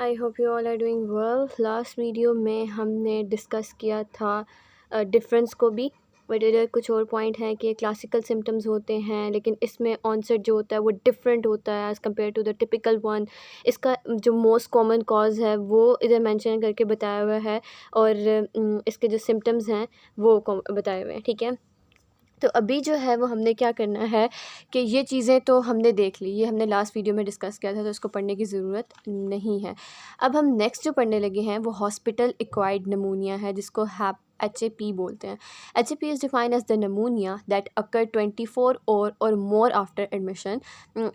I hope you all are doing well. Last video में हमने discuss किया था डिफरेंस को भी, बट इधर कुछ और पॉइंट हैं कि क्लासिकल सिम्टम्स होते हैं लेकिन इसमें ऑनसेट जो होता है वो डिफरेंट होता है as compare to the typical one. इसका जो मोस्ट कॉमन कॉज है वो इधर मेंशन करके बताया हुआ है और इसके जो सिम्टम्स हैं वो बताए हुए हैं, ठीक है। तो अभी जो है वो हमने क्या करना है कि ये चीज़ें तो हमने देख ली, ये हमने लास्ट वीडियो में डिस्कस किया था, तो इसको पढ़ने की ज़रूरत नहीं है। अब हम नेक्स्ट जो पढ़ने लगे हैं वो हॉस्पिटल एक्वायर्ड नमूनिया है, जिसको HAP बोलते हैं। HAP is defined as the pneumonia that occur 24 or more after admission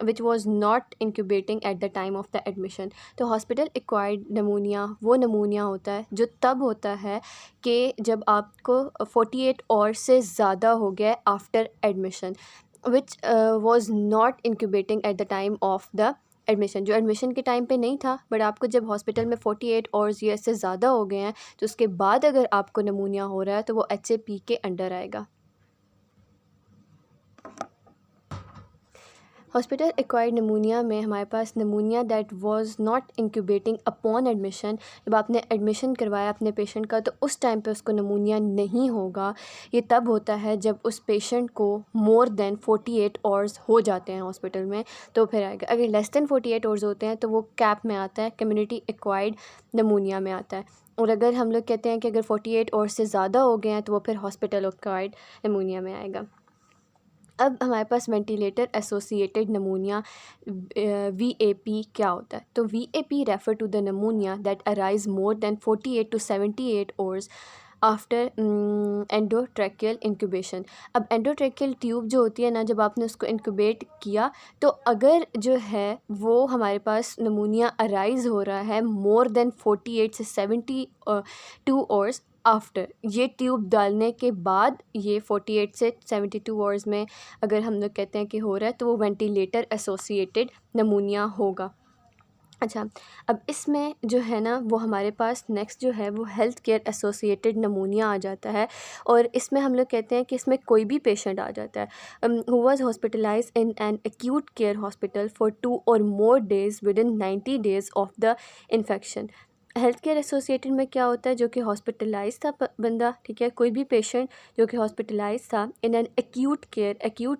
which was not incubating at the time of the admission. तो हॉस्पिटल एक्वायर्ड नमूनिया वो नमूनिया होता है जो तब होता है कि जब आपको 48 आवर से ज़्यादा हो गया after admission, which was not incubating at the time of the admission. जो एडमिशन के टाइम पे नहीं था, बट आपको जब हॉस्पिटल में 48 आवर्स या इससे ज़्यादा हो गए हैं तो उसके बाद अगर आपको नमूनिया हो रहा है तो वो HAP के अंडर आएगा। हॉस्पिटल एक्वायर्ड नमूनिया में हमारे पास pneumonia that was not incubating upon admission, जब आपने एडमिशन करवाया अपने पेशेंट का तो उस टाइम पे उसको नमूनिया नहीं होगा। ये तब होता है जब उस पेशेंट को मोर देन 48 आवर्स हो जाते हैं हॉस्पिटल में, तो फिर आएगा। अगर लेस देन 48 आवर्स होते हैं तो वो कैप में आता है, कम्युनिटी एक्वायर्ड नमूनिया में आता है। और अगर हम लोग कहते हैं कि अगर 48 आवर्स से ज़्यादा हो गए हैं तो वो फिर हॉस्पिटल एक्वायर्ड नमूनिया में आएगा। अब हमारे पास वेंटिलेटर एसोसिएटेड नमूनिया VAP क्या होता है। तो VAP refer to the pneumonia that arise more than 48 to 78 hours after endotracheal incubation. अब एंडोट्रैकियल ट्यूब जो होती है ना, जब आपने उसको इंक्यूबेट किया तो अगर जो है वो हमारे पास नमूनिया अराइज हो रहा है मोर देन 48 से 72 आवर्स आफ्टर, ये ट्यूब डालने के बाद ये 48 से 72 आवर्स में अगर हम लोग कहते हैं कि हो रहा है तो वो वेंटिलेटर एसोसिएटेड नमूनिया होगा। अच्छा, अब इसमें जो है ना वो हमारे पास नेक्स्ट जो है वो हेल्थ केयर एसोसिएटेड नमूनिया आ जाता है। और इसमें हम लोग कहते हैं कि इसमें कोई भी पेशेंट आ जाता है who was hospitalised in an acute care hospital for 2 or more days within 90 days of the infection. Health care associated में क्या होता है, जो कि हॉस्पिटलाइज था बंदा, ठीक है, कोई भी पेशेंट जो कि हॉस्पिटलाइज था इन एन एक्यूट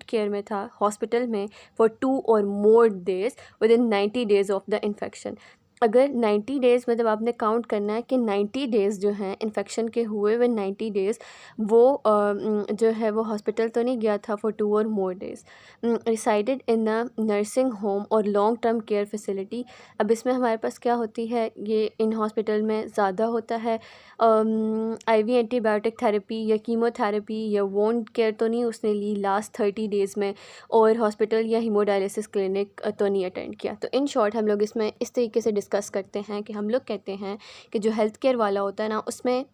केयर में था हॉस्पिटल में for 2 or more days within 90 days of the infection. अगर 90 डेज़ मतलब आपने काउंट करना है कि 90 डेज़ जो हैं इन्फेक्शन के हुए हुए 90 डेज़ वो जो है वो हॉस्पिटल तो नहीं गया था for 2 or more days, resided in a nursing home और लॉन्ग टर्म केयर फैसिलिटी। अब इसमें हमारे पास क्या होती है, ये इन हॉस्पिटल में ज़्यादा होता है IV एंटीबायोटिक थेरेपी या कीमोथेरेपी या वोंड केयर तो नहीं उसने ली लास्ट 30 डेज़ में, और हॉस्पिटल या हीमोडायलिसिस क्लिनिक तो नहीं अटेंड किया। तो इन शॉर्ट हम लोग इसमें इस तरीके से डिस्कस करते हैं कि हम लोग कहते हैं कि जो हेल्थ केयर वाला होता है ना उसमें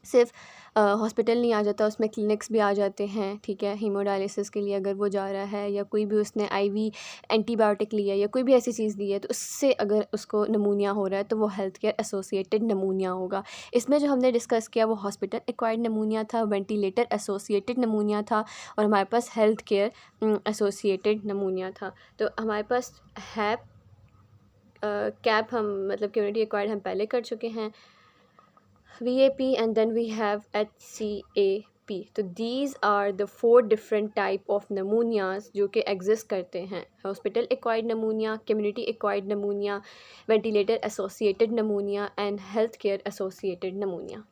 सिर्फ हॉस्पिटल नहीं आ जाता, उसमें क्लिनिक्स भी आ जाते हैं, ठीक है। हीमोडायलिसिस के लिए अगर वो जा रहा है या कोई भी उसने IV एंटीबायोटिक लिया या कोई भी ऐसी चीज़ ली है तो उससे अगर उसको नमूनिया हो रहा है तो वो हेल्थ केयर एसोसिएटेड नमूनिया होगा। इसमें जो हमने डिस्कस किया वो हॉस्पिटल एक्वायर्ड नमूनिया था, वेंटिलेटर एसोसिएटेड नमूनिया था और हमारे पास हेल्थ केयर एसोसिएटेड नमूनिया था। तो हमारे पास हैप कैप हम मतलब कम्युनिटी एक्वायर्ड हम पहले कर चुके हैं, VAP and then we have HCAP। तो these are the 4 different type of pneumonias जो कि exist करते हैं। Hospital acquired नमूनिया, community acquired नमूनिया, ventilator associated नमूनिया and health care associated नमूनिया।